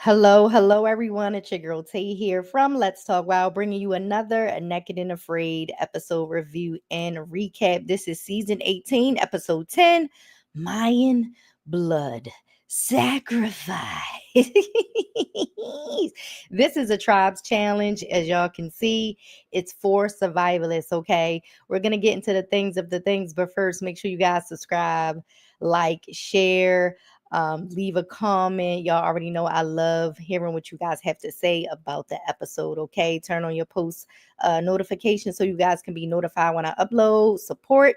Hello, everyone. It's your girl Tay here from Let's Talk Wow, bringing you another Naked and Afraid episode review and recap. This is season 18, episode 10, Mayan Blood Sacrifice. This is a tribes challenge. As y'all can see, it's for survivalists, okay? We're going to get into the things, but first, make sure you guys subscribe, like, share, leave a comment. Y'all already know I love hearing what you guys have to say about the episode. Okay, turn on your post notifications so you guys can be notified when I upload. Support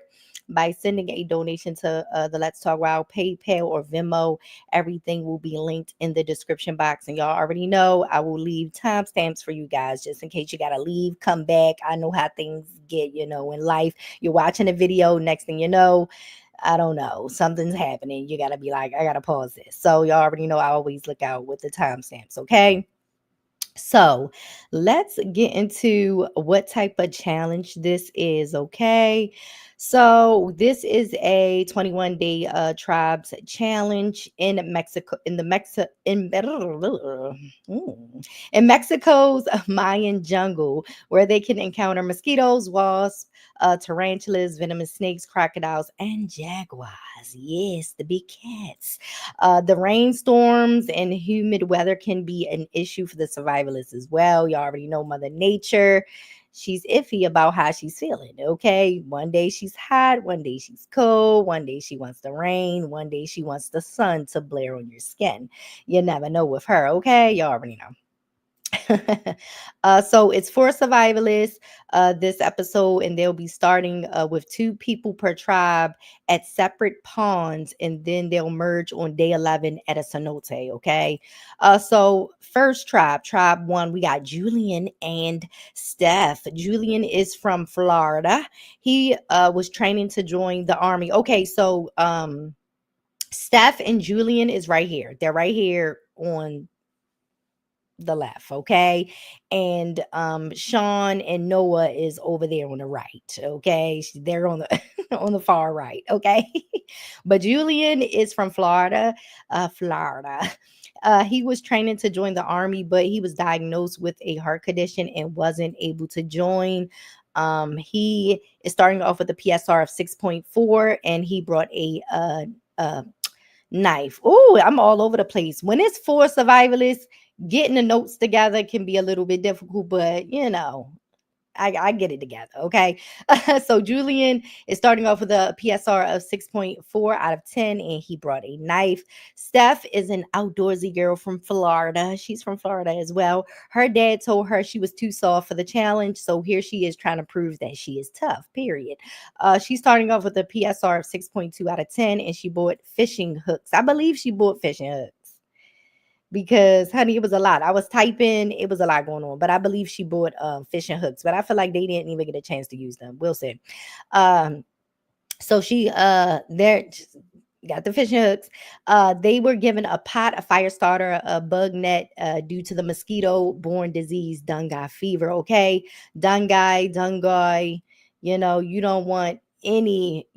by sending a donation to the Let's Talk Wow PayPal or Venmo. Everything will be linked in the description box, and y'all already know I will leave timestamps for you guys just in case you gotta leave, come back. I know how things get, in life. You're watching a video, next thing you know, I don't know, something's happening. You got to be like, I got to pause this. So, y'all already know I always look out with the timestamps, okay? So, let's get into what type of challenge this is, okay? So, this is a 21-day tribes challenge in Mexico in Mexico's Mayan jungle, where they can encounter mosquitoes, wasps, tarantulas, venomous snakes, crocodiles, and jaguars. Yes, the big cats. The rainstorms and humid weather can be an issue for the survivalists as well. You already know Mother Nature. She's iffy about how she's feeling. Okay. One day she's hot, one day she's cold, one day she wants the rain, one day she wants the sun to blare on your skin. You never know with her. Okay. You already know. So it's for survivalists, this episode, and they'll be starting with two people per tribe at separate ponds, and then they'll merge on day 11 at a cenote. Okay. So first tribe one, we got Julian and Steph. Julian is from Florida. He was training to join the army. Okay. So Steph and Julian is right here. They're right here on the left, okay? And Shawn and Noah is over there on the right, okay? They're on the on the far right, okay? But Julian is from Florida. He was training to join the army, but he was diagnosed with a heart condition and wasn't able to join. He is starting off with a PSR of 6.4, and he brought a knife. Oh, I'm all over the place. When it's for survivalists, getting the notes together can be a little bit difficult, but I get it together. Okay. So Julian is starting off with a PSR of 6.4 out of 10, and he brought a knife. Steph is an outdoorsy girl from Florida. She's from Florida as well. Her dad told her she was too soft for the challenge. So here she is trying to prove that she is tough, period. She's starting off with a PSR of 6.2 out of 10, and she bought fishing hooks. I believe she bought fishing hooks because honey, it was a lot. I was typing, it was a lot going on, but I believe she bought fishing hooks, but I feel like they didn't even get a chance to use them. We'll see. um so she there got the fishing hooks. They were given a pot, a fire starter, a bug net, due to the mosquito borne disease dengue fever. Okay, dengue, you don't want any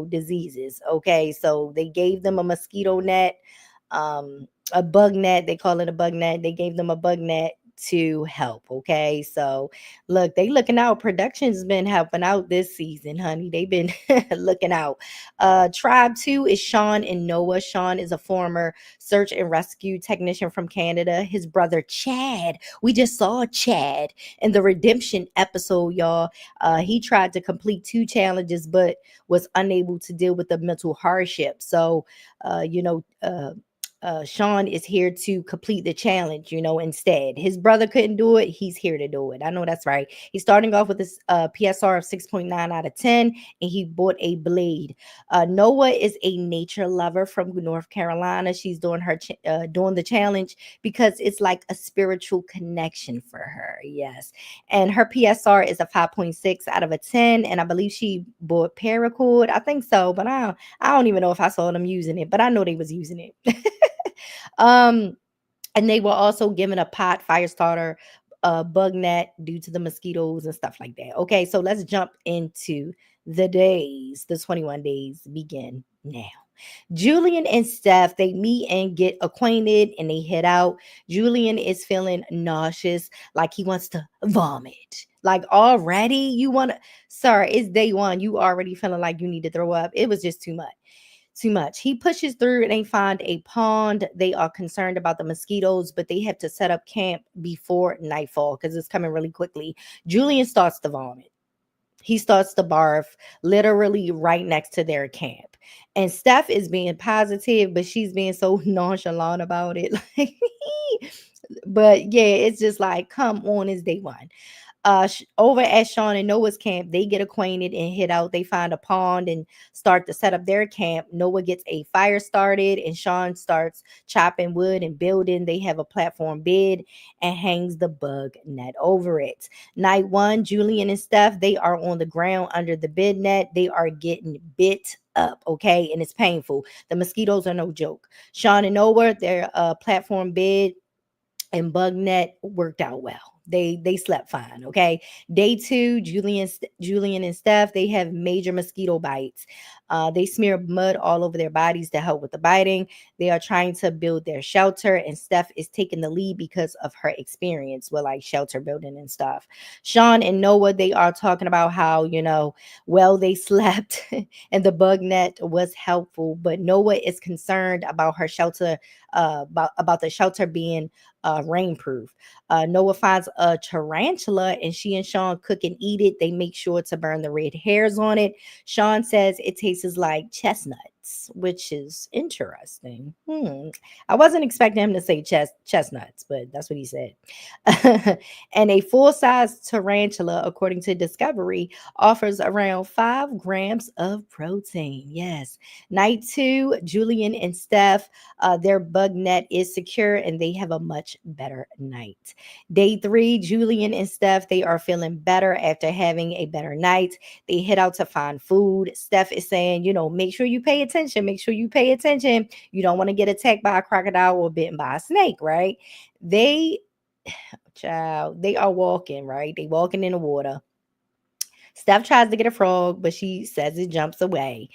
diseases. Okay, so they gave them a mosquito net, a bug net. They call it a bug net. They gave them a bug net to help. Okay, so look, they looking out. Production's been helping out this season, honey. They've been looking out. Tribe two is Shawn and Noah. Shawn is a former search and rescue technician from Canada. His brother Chad, we just saw Chad in the redemption episode, y'all. He tried to complete two challenges but was unable to deal with the mental hardship. So Shawn is here to complete the challenge, instead. His brother couldn't do it. He's here to do it. I know that's right. He's starting off with this PSR of 6.9 out of 10, and he bought a blade. Noah is a nature lover from North Carolina. She's doing doing the challenge because it's like a spiritual connection for her. Yes. And her PSR is a 5.6 out of a 10, and I believe she bought paracord. I think so, but I don't even know if I saw them using it, but I know they was using it. um and they were also given a pot, fire starter, bug net due to the mosquitoes and stuff like that. Okay, so let's jump into the days. The 21 days begin now. Julian and Steph, they meet and get acquainted and they head out. Julian is feeling nauseous, like he wants to vomit. Like already you want to, sir, it's day one. You already feeling like you need to throw up. It was just too much. Too much. He pushes through and they find a pond. They are concerned about the mosquitoes, but they have to set up camp before nightfall because it's coming really quickly. Julian starts to vomit. He starts to barf literally right next to their camp. And Steph is being positive, but she's being so nonchalant about it. Like, but yeah, it's just like, come on, it's day one. Over at Shawn and Noah's camp, they get acquainted and head out. They find a pond and start to set up their camp. Noah gets a fire started, and Shawn starts chopping wood and building. They have a platform bed and hangs the bug net over it. Night one, Julian and Steph, they are on the ground under the bed net. They are getting bit up, okay, and it's painful. The mosquitoes are no joke. Shawn and Noah, their platform bed and bug net worked out well. They slept fine. Okay. Day two, Julian and Steph, they have major mosquito bites. They smear mud all over their bodies to help with the biting. They are trying to build their shelter, and Steph is taking the lead because of her experience with like shelter building and stuff. Shawn and Noah, they are talking about how, well, they slept and the bug net was helpful, but Noah is concerned about her shelter, about the shelter being rainproof. Noah finds a tarantula and she and Shawn cook and eat it. They make sure to burn the red hairs on it. Shawn says it tastes like chestnuts, which is interesting. I wasn't expecting him to say chestnuts, but that's what he said. And a full size tarantula, according to Discovery, offers around 5 grams of protein. Yes. Night two, Julian and Steph, their bug net is secure and they have a much better night. Day three, Julian and Steph, they are feeling better after having a better night. They head out to find food. Steph is saying, make sure you pay attention. Make sure you pay attention. You don't want to get attacked by a crocodile or bitten by a snake, right? They, child, they are walking, right? They walking in the water. Steph tries to get a frog, but she says it jumps away.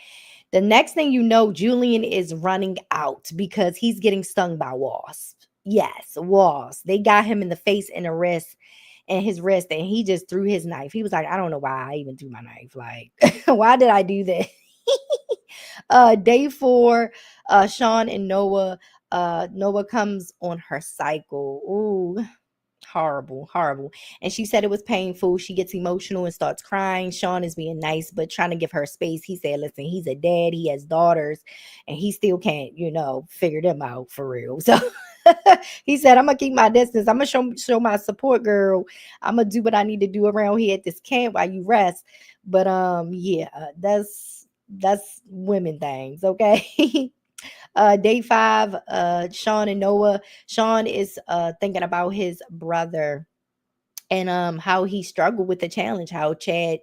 The next thing you know, Julian is running out because he's getting stung by wasps. Yes, wasps. They got him in the face and the wrist and his wrist, and he just threw his knife. He was like, I don't know why I even threw my knife. Like, why did I do that? Day four, Shawn and Noah. Noah comes on her cycle. Ooh, horrible, horrible. And she said it was painful. She gets emotional and starts crying. Shawn is being nice, but trying to give her space. He said, listen, he's a dad, he has daughters, and he still can't, figure them out for real. So he said, I'm gonna keep my distance. I'm gonna show my support, girl. I'm gonna do what I need to do around here at this camp while you rest. But yeah, that's women things, okay? Day five, Shawn and Noah. Shawn is thinking about his brother and how he struggled with the challenge, how Chad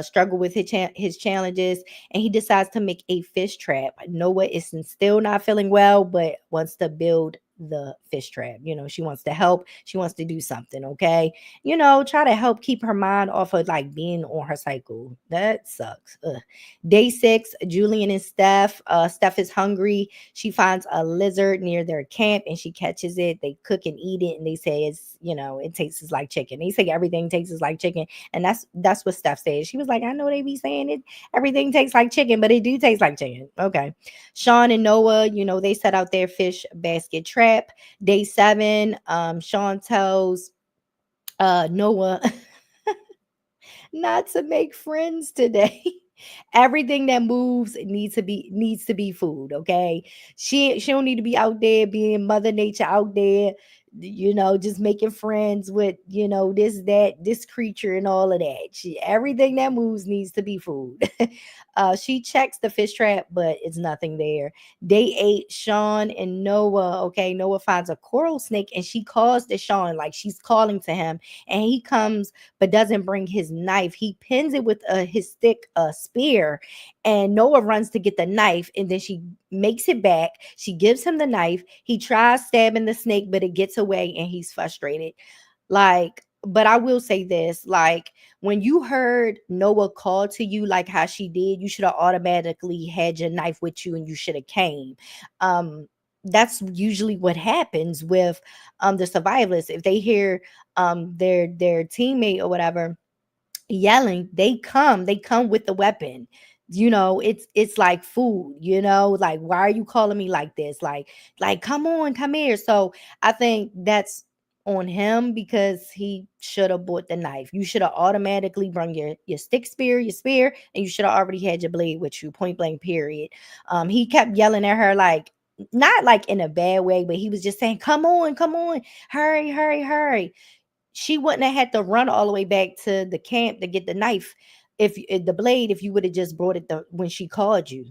struggled with his challenges, and he decides to make a fish trap. Noah is still not feeling well, but wants to build the fish trap. She wants to help. She wants to do something. Okay, try to help keep her mind off of like being on her cycle. That sucks. Ugh. Day six, Julian and Steph. Steph is hungry. She finds a lizard near their camp and she catches it. They cook and eat it, and they say it tastes like chicken. They say everything tastes like chicken, and that's what Steph said. She was like, I know they be saying it, everything tastes like chicken, but it do taste like chicken. Okay. Shawn and Noah, they set out their fish basket trap. Day seven, Shawn tells Noah not to make friends today. Everything that moves needs to be food. Okay, she don't need to be out there being Mother Nature out there, just making friends with this creature and all of that. Everything that moves needs to be food. She checks the fish trap, but it's nothing there. Day eight, Shawn and Noah. Okay, Noah finds a coral snake and she calls to Shawn like she's calling to him, and he comes but doesn't bring his knife. He pins it with his thick spear, and Noah runs to get the knife, and then she makes it back. She gives him the knife. He tries stabbing the snake, but it gets away, and he's frustrated. Like, but I will say this, like when you heard Noah call to you like how she did, you should have automatically had your knife with you and you should have came. Um that's usually what happens with the survivalists. If they hear their teammate or whatever yelling, they come with the weapon. It's like food, like, why are you calling me like this? Like, come on, come here. So I think that's on him, because he should have bought the knife. You should have automatically brung your spear, and you should have already had your blade with you, point blank, period. He kept yelling at her, like, not like in a bad way, but he was just saying, come on, come on, hurry, hurry, hurry. She wouldn't have had to run all the way back to the camp to get the knife, if the blade, if you would have just brought it when she called you,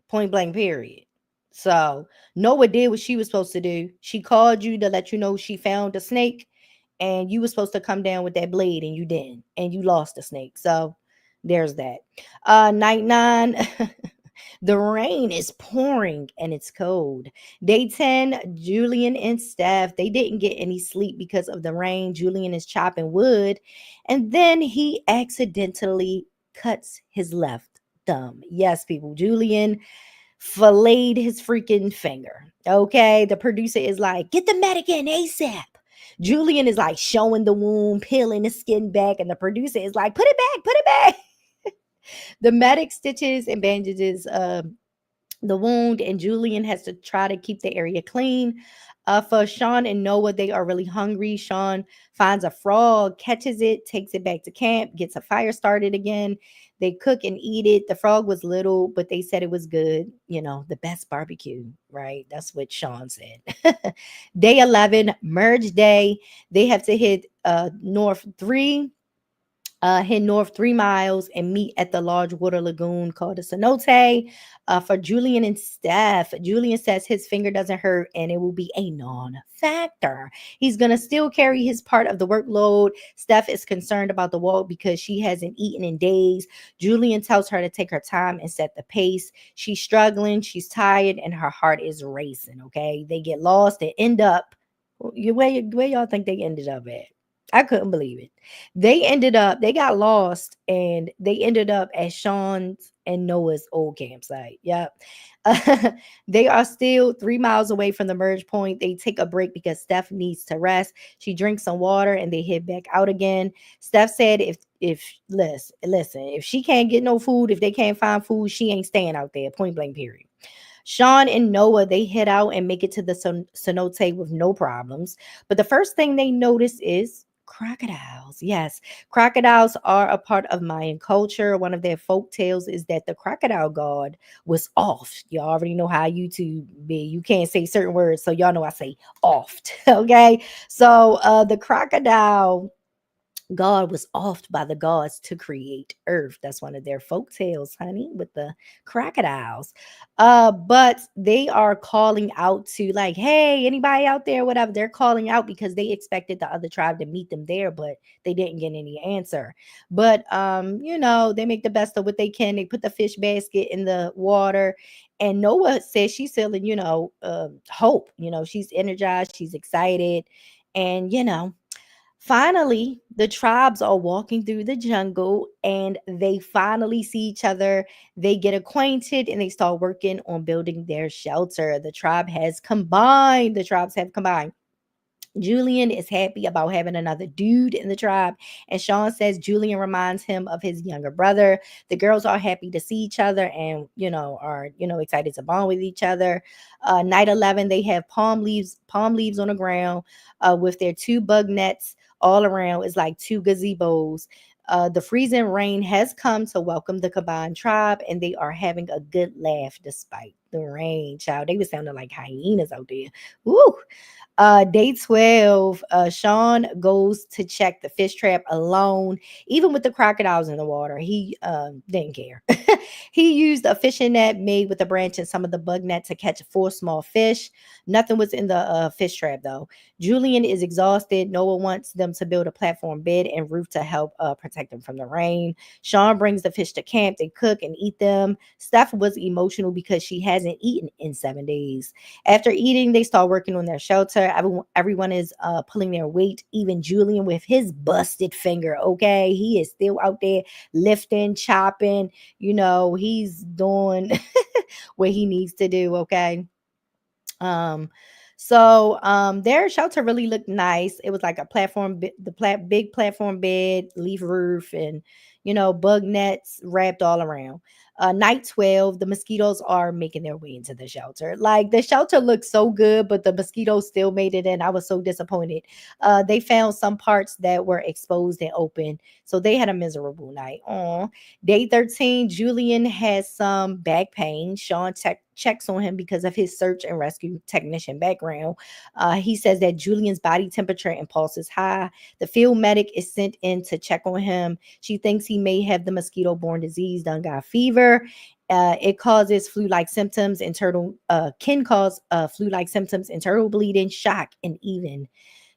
point blank, period. So Noah did what she was supposed to do. She called you to let you know she found a snake, and you were supposed to come down with that blade, and you didn't, and you lost the snake. So there's that. Night 9. The rain is pouring and it's cold. Day 10, Julian and Steph, they didn't get any sleep because of the rain. Julian is chopping wood, and then he accidentally cuts his left thumb. Yes, people, Julian filleted his freaking finger. Okay, the producer is like, get the medic in ASAP. Julian is like showing the wound, peeling the skin back, and the producer is like, put it back, put it back. The medic stitches and bandages the wound, and Julian has to try to keep the area clean. For Shawn and Noah, they are really hungry. Shawn finds a frog, catches it, takes it back to camp, gets a fire started again. They cook and eat it. The frog was little, but they said it was good. The best barbecue, right? That's what Shawn said. Day 11, merge day. They have to hit north 3 head north 3 miles and meet at the large water lagoon called the cenote. For Julian and Steph, Julian says his finger doesn't hurt and it will be a non-factor. He's going to still carry his part of the workload. Steph is concerned about the walk because she hasn't eaten in days. Julian tells her to take her time and set the pace. She's struggling, she's tired, and her heart is racing. Okay, they get lost and end up where y'all think they ended up at? I couldn't believe it. They got lost and they ended up at Shawn's and Noah's old campsite. Yep. They are still 3 miles away from the merge point. They take a break because Steph needs to rest. She drinks some water and they head back out again. Steph said if listen, if she can't get no food, if they can't find food, she ain't staying out there. Point blank, period. Shawn and Noah, they head out and make it to the cenote with no problems. But the first thing they notice is crocodiles. Yes, crocodiles are a part of Mayan culture. One of their folk tales is that the crocodile god was off. You already know how YouTube be. You can't say certain words, so y'all know I say oft. Okay, so the crocodile God was offed by the gods to create earth. That's one of their folk tales, honey, with the crocodiles. But they are calling out to, like, hey, anybody out there, whatever. They're calling out because they expected the other tribe to meet them there, but they didn't get any answer. But they make the best of what they can. They put the fish basket in the water. And Noah says she's feeling, hope. She's energized, she's excited. And finally, the tribes are walking through the jungle and they finally see each other. They get acquainted and they start working on building their shelter. The tribes have combined. Julian is happy about having another dude in the tribe, and Shawn says Julian reminds him of his younger brother. The girls are happy to see each other and are excited to bond with each other. Night 11, they have palm leaves on the ground with their two bug nets all around. It's like two gazebos. The freezing rain has come to welcome the combined tribe, and they are having a good laugh despite the rain. Child, they were sounding like hyenas out there. Woo! Day 12, Shawn goes to check the fish trap alone. Even with the crocodiles in the water, he didn't care. He used a fishing net made with a branch and some of the bug net to catch 4 small fish. Nothing was in the fish trap, though. Julian is exhausted. Noah wants them to build a platform bed and roof to help protect them from the rain. Shawn brings the fish to camp. They cook and eat them. Steph was emotional because she hasn't hasn't eaten in 7 days. After eating, they start working on their shelter. Everyone is pulling their weight, even Julian with his busted finger. Okay, he is still out there lifting, chopping. He's doing what he needs to do. Okay. Um, their shelter really looked nice. It was like a platform, big platform bed, leaf roof, and bug nets wrapped all around. Night 12, the mosquitoes are making their way into the shelter. Like the shelter looked so good, but the mosquitoes still made it in. I was so disappointed. They found some parts that were exposed and open, so they had a miserable night. Aw. Day 13, Julian has some back pain. Shawn checks on him because of his search and rescue technician background. He says that Julian's body temperature and pulse is high. The field medic is sent in to check on him. She thinks he may have the mosquito-borne disease, done got fever. It causes flu-like symptoms, can cause flu-like symptoms, internal bleeding, shock, and even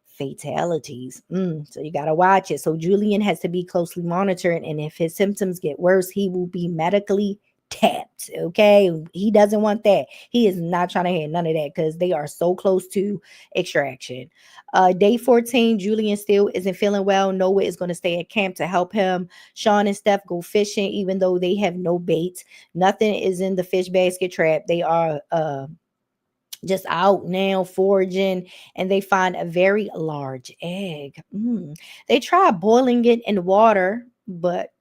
fatalities. So you got to watch it. So Julian has to be closely monitored, and if his symptoms get worse, he will be medically tapped. Okay, he doesn't want that. He is not trying to hear none of that because they are so close to extraction. Day 14, Julian still isn't feeling well. Noah is going to stay at camp to help him. Shawn and Steph go fishing even though they have no bait. Nothing is in the fish basket trap. They are just out now foraging, and they find a very large egg. They try boiling it in water, but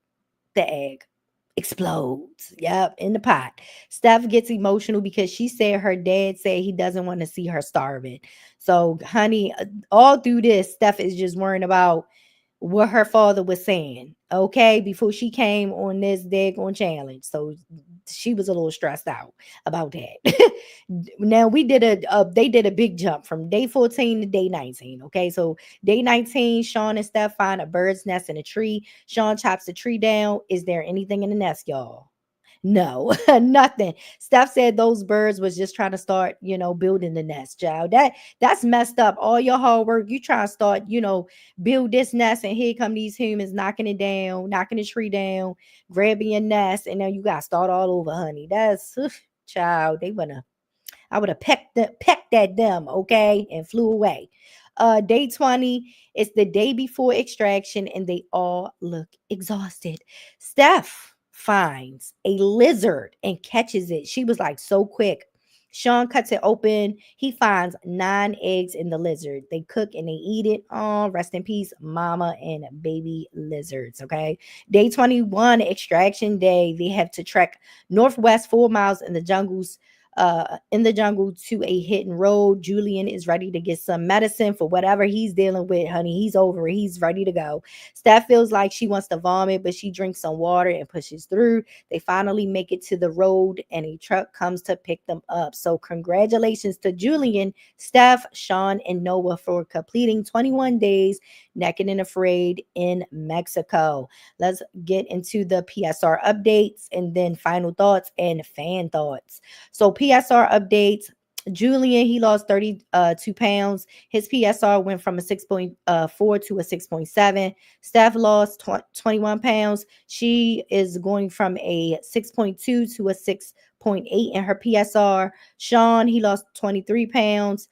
the egg explodes. Yep, in the pot. Steph gets emotional because she said her dad said he doesn't want to see her starving. So, honey, all through this, Steph is just worrying about what her father was saying, okay, before she came on this daggone challenge. So she was a little stressed out about that. Now they did a big jump from day 14 to day 19. Okay, so day 19, Shawn and Steph find a bird's nest in a tree. Shawn chops the tree down. Is there anything in the nest, y'all? No, nothing. Steph said those birds was just trying to start, building the nest, child. That's messed up. All your hard work, you try to start, build this nest, and here come these humans knocking it down, knocking the tree down, grabbing your nest, and now you got to start all over, honey. That's child. I would have pecked at them, okay, and flew away. Day 20, it's the day before extraction, and they all look exhausted. Steph finds a lizard and catches it. She was like so quick. Shawn cuts it open. He finds 9 eggs in the lizard. They cook and they eat it. Oh, rest in peace, mama and baby lizards. Okay. Day 21, extraction day. They have to trek northwest 4 miles in the jungle to a hidden road. Julian is ready to get some medicine for whatever he's dealing with, honey. He's over it. He's ready to go. Steph feels like she wants to vomit, but she drinks some water and pushes through. They finally make it to the road, and a truck comes to pick them up. So congratulations to Julian, Steph, Shawn, and Noah for completing 21 days naked and afraid in Mexico. Let's get into the PSR updates and then final thoughts and fan thoughts. So PSR updates. Julian, he lost 32 pounds. His PSR went from a 6.4 to a 6.7. Steph lost 21 pounds. She is going from a 6.2 to a 6.8 in her PSR. Shawn, he lost 23 pounds.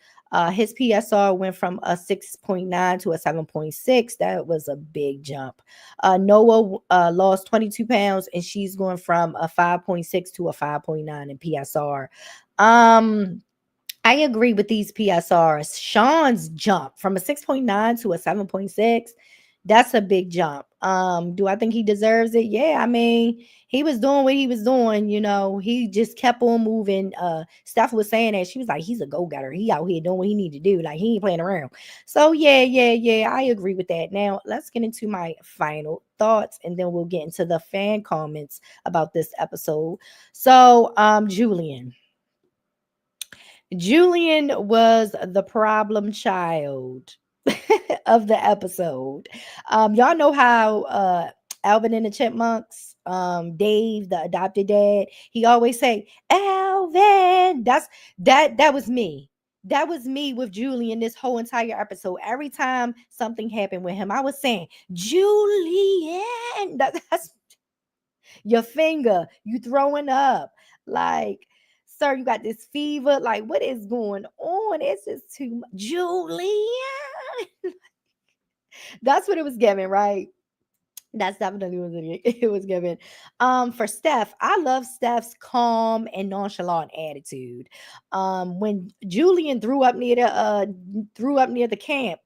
His PSR went from a 6.9 to a 7.6. That was a big jump. Noah lost 22 pounds, and she's going from a 5.6 to a 5.9 in PSR. I agree with these PSRs. Shawn's jump from a 6.9 to a 7.6. That's a big jump. Do I think he deserves it? Yeah, I mean, he was doing what he was doing, he just kept on moving. Steph was saying that she was like, he's a go-getter. He out here doing what he need to do. Like, he ain't playing around. So yeah, I agree with that. Now let's get into my final thoughts, and then we'll get into the fan comments about this episode. So Julian was the problem child of the episode. Y'all know how Alvin and the Chipmunks, Dave, the adopted dad, he always say, Alvin. That was me. That was me with Julian this whole entire episode. Every time something happened with him, I was saying, Julian. That's your finger, you throwing up. Like, Sir, you got this fever. Like, what is going on? It's just too much. Julian. That's what it was giving, right? That's definitely what it was given. For Steph, I love Steph's calm and nonchalant attitude. When Julian threw up near the camp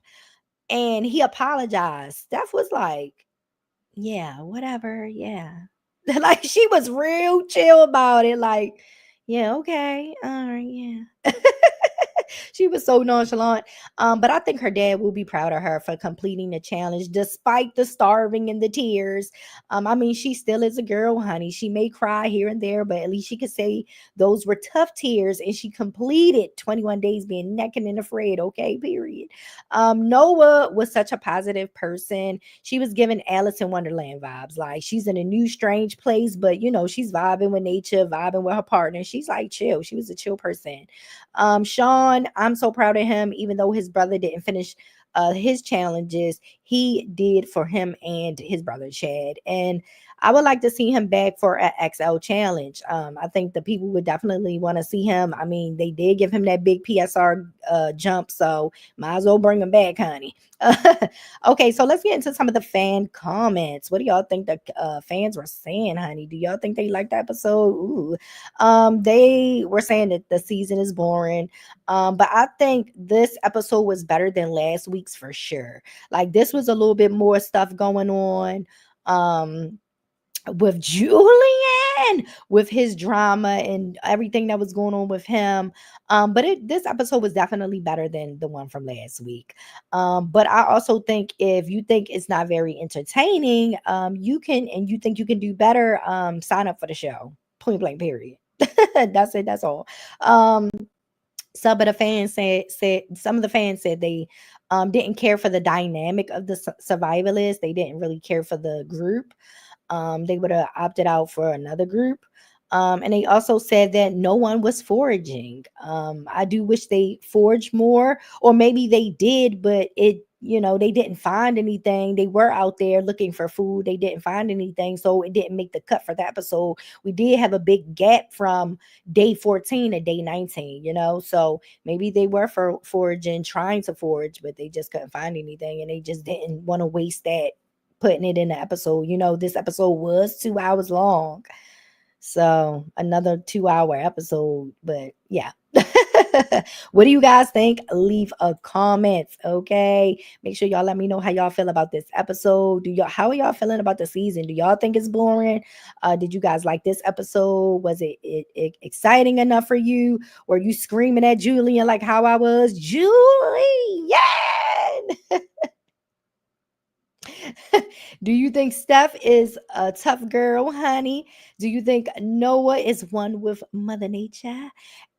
and he apologized, Steph was like, yeah, whatever, yeah. Like she was real chill about it. Like, yeah, okay, all right, yeah. She was so nonchalant. But I think her dad will be proud of her for completing the challenge despite the starving and the tears. I mean, she still is a girl, honey. She may cry here and there, but at least she could say those were tough tears and she completed 21 days being naked and afraid. Okay, period. Noah was such a positive person. She was giving Alice in Wonderland vibes. Like she's in a new strange place, but you know, she's vibing with nature, vibing with her partner. She's like chill. She was a chill person. Shawn, I'm so proud of him, even though his brother didn't finish his challenges, he did for him and his brother Chad. And I would like to see him back for an XL challenge. I think the people would definitely want to see him. I mean, they did give him that big PSR jump, so might as well bring him back, honey. Okay, so let's get into some of the fan comments. What do y'all think the fans were saying, honey? Do y'all think they liked the episode? Ooh. They were saying that the season is boring. But I think this episode was better than last week's for sure. Like this was a little bit more stuff going on. With Julian, with his drama and everything that was going on with him. But this episode was definitely better than the one from last week. But I also think if you think it's not very entertaining, you can and you think you can do better, sign up for the show. Point blank, period. That's it, that's all. Um, some of the fans said some of the fans said they didn't care for the dynamic of the survivalists. They didn't really care for the group. They would have opted out for another group. And they also said that no one was foraging. I do wish they foraged more, or maybe they did, but they didn't find anything. They were out there looking for food. They didn't find anything, so it didn't make the cut for the episode. We did have a big gap from day 14 to day 19, so maybe they were foraging, trying to forage, but they just couldn't find anything and they just didn't want to waste that putting it in the episode. This episode was 2 hours long. So another 2 hour episode. But yeah. What do you guys think? Leave a comment. Okay. Make sure y'all let me know how y'all feel about this episode. How are y'all feeling about the season? Do y'all think it's boring? Did you guys like this episode? Was it exciting enough for you? Were you screaming at Julian like how I was? Julian! Do you think Steph is a tough girl, honey? Do you think Noah is one with Mother Nature?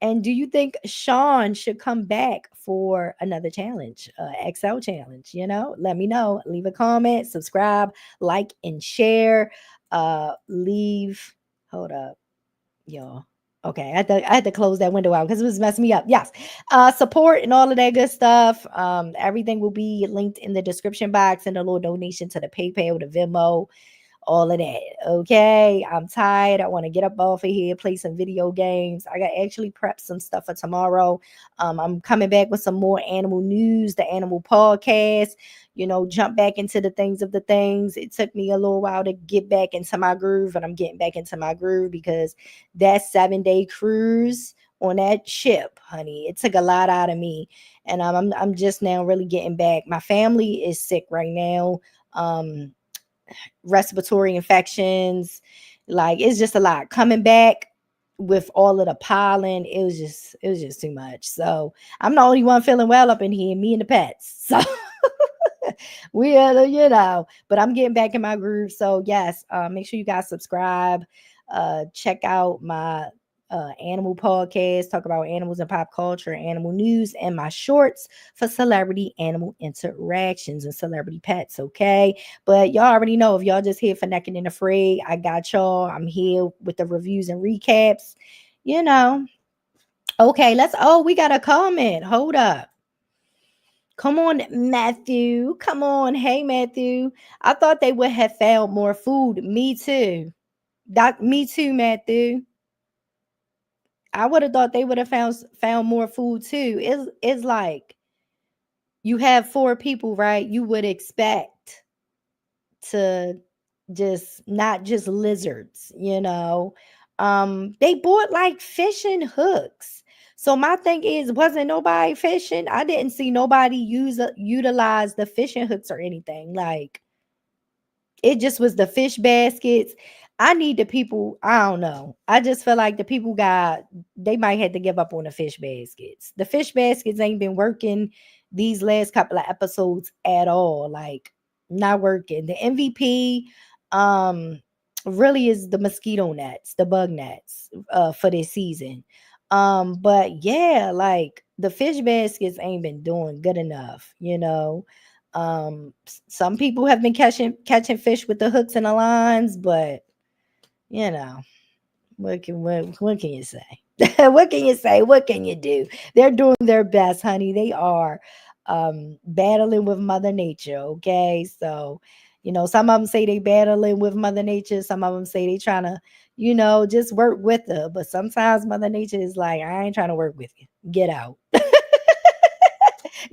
And do you think Shawn should come back for another challenge, XL challenge? Let me know. Leave a comment, subscribe, like, and share. Hold up, y'all. Okay, I had to close that window out because it was messing me up. Yes. Support and all of that good stuff. Everything will be linked in the description box and a little donation to the PayPal, the Venmo, all of that. Okay. I'm tired. I want to get up off of here, play some video games. I got actually prep some stuff for tomorrow. I'm coming back with some more animal news, the animal podcast, jump back into the things of the things. It took me a little while to get back into my groove, and I'm getting back into my groove because that 7-day cruise on that ship, honey, it took a lot out of me. And I'm just now really getting back. My family is sick right now. Respiratory infections, like it's just a lot coming back with all of the pollen. It was just too much. So I'm the only one feeling well up in here, me and the pets. So we are but I'm getting back in my groove. So yes, make sure you guys subscribe, check out my animal podcast, talk about animals and pop culture, animal news, and my shorts for celebrity animal interactions and celebrity pets. Okay, but y'all already know, if y'all just here for Naked and Afraid, I got y'all. I'm here with the reviews and recaps. Okay, we got a comment. Hold up. Come on, Matthew. Come on. Hey, Matthew. I thought they would have found more food. Me too. Me too, Matthew. I would have thought they would have found more food too. It's like you have four people, right? You would expect to just not just lizards, you know. They bought like fishing hooks. So my thing is, wasn't nobody fishing? I didn't see nobody utilize the fishing hooks or anything. Like it just was the fish baskets. I need the people. I don't know. I just feel like the people they might have to give up on the fish baskets. The fish baskets ain't been working these last couple of episodes at all. Like not working. The MVP really is the mosquito nets, the bug nets for this season. But yeah, like the fish baskets ain't been doing good enough, you know. Some people have been catching fish with the hooks and the lines, but you know, what can you say? What can you say? What can you do? They're doing their best, honey. They are battling with Mother Nature, okay? So, you know, some of them say they battling with Mother Nature, some of them say they trying to, you know, just work with her. But sometimes Mother Nature is like, I ain't trying to work with you. Get out.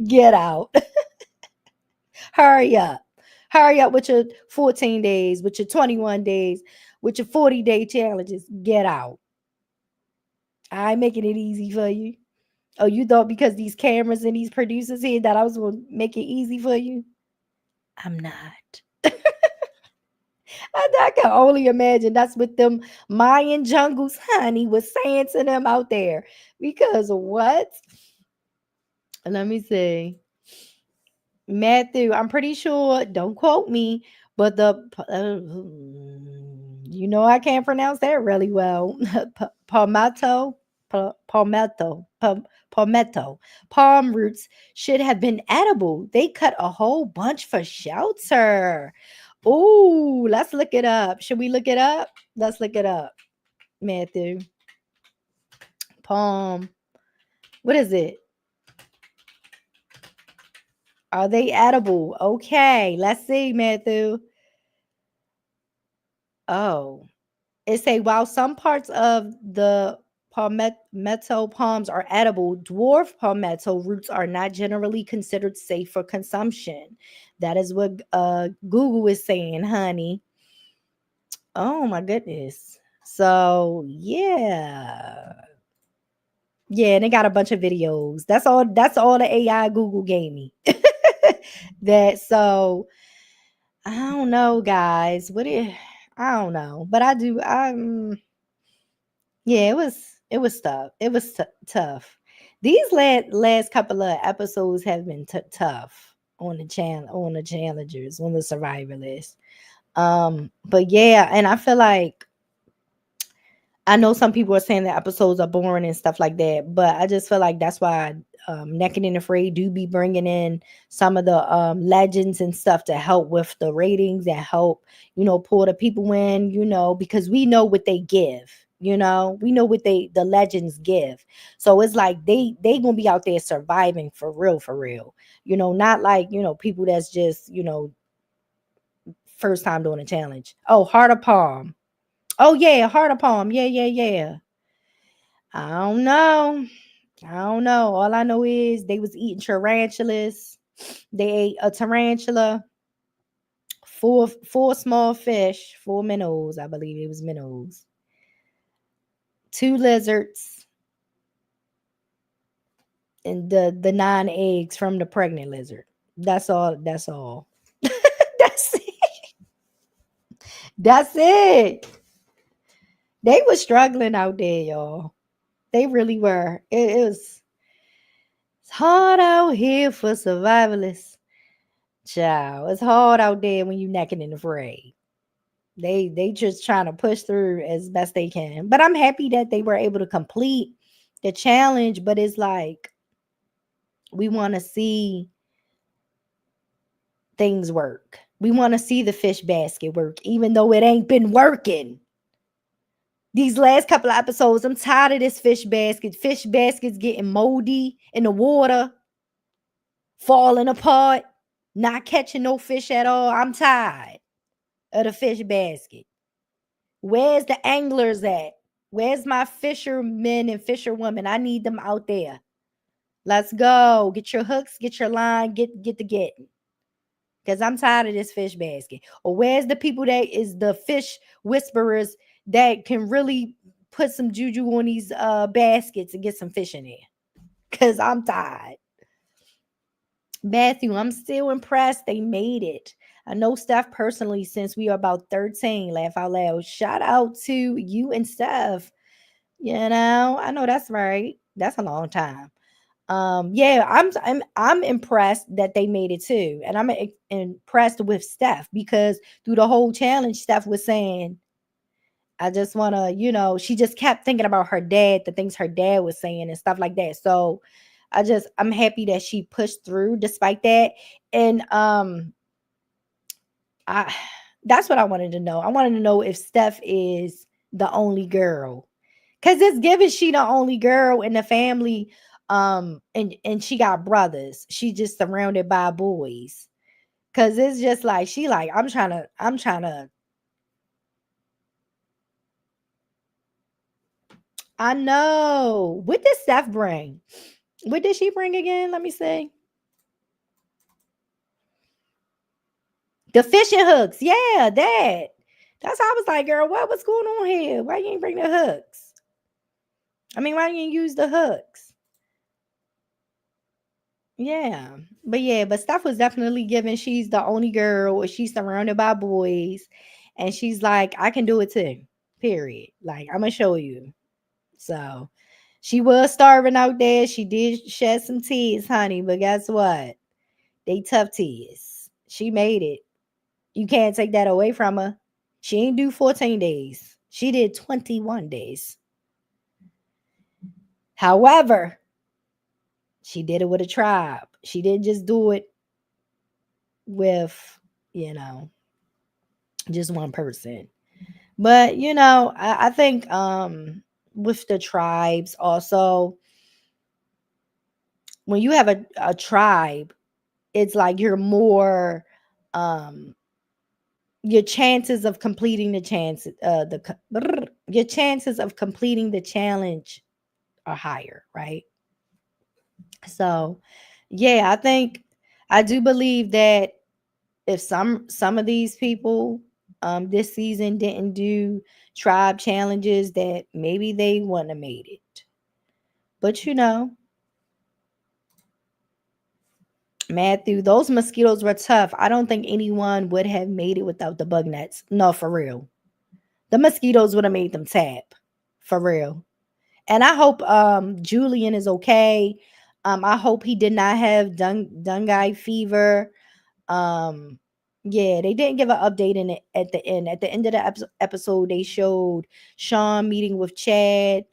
Get out. Hurry up. Hurry up with your 14 days, with your 21 days, with your 40-day challenges. Get out. I ain't making it easy for you. Oh, you thought because these cameras and these producers here that I was going to make it easy for you? I'm not. I can only imagine that's what them Mayan jungles, honey, was saying to them out there. Because what? Let me see. Matthew, I'm pretty sure, don't quote me, but you know, I can't pronounce that really well. Palmetto, palmetto, palm roots should have been edible. They cut a whole bunch for shelter. Ooh, let's look it up. Should we look it up? Let's look it up, Matthew. Palm. What is it? Are they edible? Okay, let's see, Matthew. Oh, it say while some parts of the palmetto palms are edible, dwarf palmetto roots are not generally considered safe for consumption. That is what Google is saying, honey. Oh my goodness. So yeah. Yeah, and they got a bunch of videos. That's all the AI Google gave me. That so I don't know, guys. I don't know, but I do. Yeah, it was tough. It was tough. These last couple of episodes have been tough on the challengers, on the survivalist. But yeah, and I feel like I know some people are saying that episodes are boring and stuff like that, but I just feel like that's why Naked and Afraid do be bringing in some of the legends and stuff to help with the ratings and help, you know, pull the people in, you know, because we know what they give. You know, we know what the legends give. So it's like they gonna be out there surviving for real, for real. You know, not like, you know, people that's just, you know, first time doing a challenge. Oh, Heart of Palm. Oh yeah, Heart of Palm. Yeah, yeah, yeah. I don't know. I don't know. All I know is they was eating tarantulas. They ate a tarantula, four small fish, four minnows. I believe it was minnows. Two lizards, and the nine eggs from the pregnant lizard. That's all. That's all. That's it. That's it. They were struggling out there, y'all. They really were. It's hard out here for survivalists. Child, it's hard out there when you naked and afraid. They just trying to push through as best they can. But I'm happy that they were able to complete the challenge. But it's like we want to see things work. We want to see the fish basket work, even though it ain't been working. These last couple of episodes, I'm tired of this fish basket. Fish baskets getting moldy in the water, falling apart, not catching no fish at all. I'm tired of the fish basket. Where's the anglers at? Where's my fishermen and fisherwomen? I need them out there. Let's go. Get your hooks, get your line, get the getting. Because I'm tired of this fish basket. Or where's the people that is the fish whisperers that can really put some juju on these baskets and get some fish in there? Because I'm tired. Matthew, I'm still impressed. They made it. I know Steph personally since we were about 13. Laugh out loud. Shout out to you and Steph. I know that's right. That's a long time. Yeah, I'm impressed that they made it too. And I'm impressed with Steph because through the whole challenge, Steph was saying, I just want to, she just kept thinking about her dad, the things her dad was saying and stuff like that. So I'm happy that she pushed through despite that. And I that's what I wanted to know. I wanted to know if Steph is the only girl. Cause it's given she the only girl in the family. And she got brothers. She just surrounded by boys. Cause it's just like she like, I'm trying to I know. What did Steph bring? What did she bring again? Let me see. The fishing hooks. Yeah, that. That's how I was like, girl, what's going on here? Why you ain't bring the hooks? I mean, why you ain't use the hooks? Yeah. But Steph was definitely given she's the only girl, or she's surrounded by boys. And she's like, I can do it too. Period. Like, I'm gonna show you. So she was starving out there. She did shed some tears, honey. But guess what? They tough tears. She made it. You can't take that away from her. She ain't do 14 days. She did 21 days. However, she did it with a tribe. She didn't just do it with, you know, just one person. But, I think with the tribes also, when you have a tribe, it's like you're more your chances of completing the chance your chances of completing the challenge are higher, right? So, yeah, I do believe that if some of these people this season didn't do tribe challenges, that maybe they wouldn't have made it. But Matthew, those mosquitoes were tough. I don't think anyone would have made it without the bug nets. No, for real. The mosquitoes would have made them tap. For real. And I hope Julian is okay. I hope he did not have Dungay fever. Um, yeah, they didn't give an update in it at the end. At the end of the episode, they showed Shawn meeting with Chad,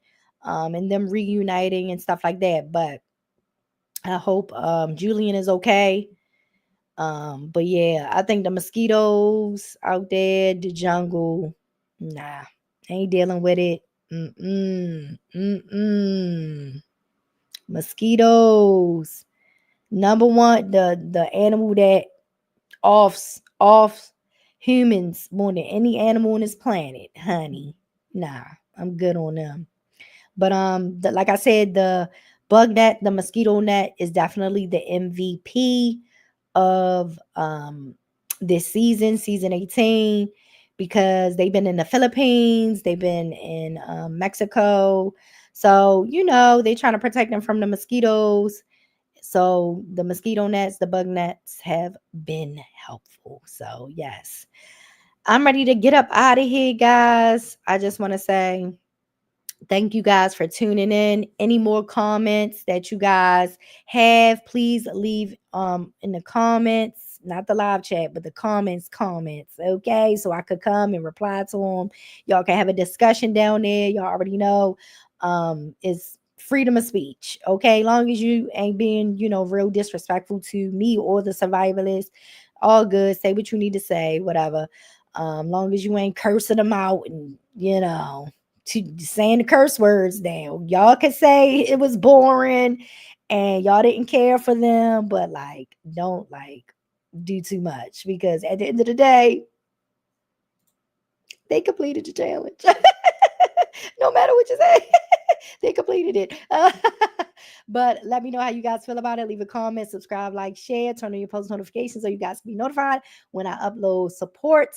and them reuniting and stuff like that. But I hope Julian is okay. But yeah, I think the mosquitoes out there, the jungle, nah, ain't dealing with it. Mm-mm, mm-mm. Mosquitoes. Number one, the animal that off humans more than any animal on this planet, honey. Nah, I'm good on them. But like I said, the bug net, the mosquito net is definitely the MVP of this season 18, because they've been in the Philippines, they've been in Mexico. So, they're trying to protect them from the mosquitoes. So the mosquito nets, the bug nets have been helpful. So yes, I'm ready to get up out of here, guys. I just want to say thank you guys for tuning in. Any more comments that you guys have, please leave in the comments, not the live chat, but the comments, okay? So I could come and reply to them. Y'all can have a discussion down there. Y'all already know it's freedom of speech, okay? Long as you ain't being, real disrespectful to me or the survivalist, all good. Say what you need to say, whatever. Long as you ain't cursing them out and, to saying the curse words down. Y'all can say it was boring and y'all didn't care for them, but don't do too much, because at the end of the day, they completed the challenge. No matter what you say. They completed it. But let me know how you guys feel about it. Leave a comment, subscribe, like, share, turn on your post notifications so you guys can be notified when I upload. Support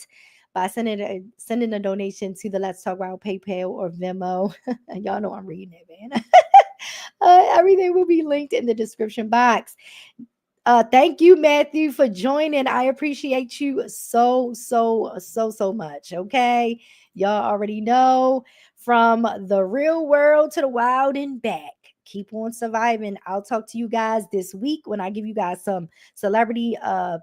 by sending a donation to the Let's Talk About PayPal or Venmo. Y'all know I'm reading it, man. Everything will be linked in the description box. Thank you, Matthew, for joining. I appreciate you so much. Okay. Y'all already know, from the real world to the wild and back. Keep on surviving. I'll talk to you guys this week when I give you guys some celebrity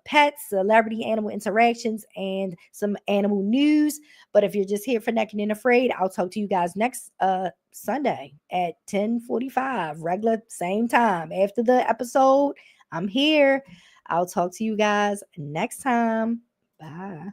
pets, celebrity animal interactions, and some animal news. But if you're just here for Naked and Afraid, I'll talk to you guys next Sunday at 10:45, regular same time. After the episode, I'm here. I'll talk to you guys next time. Bye.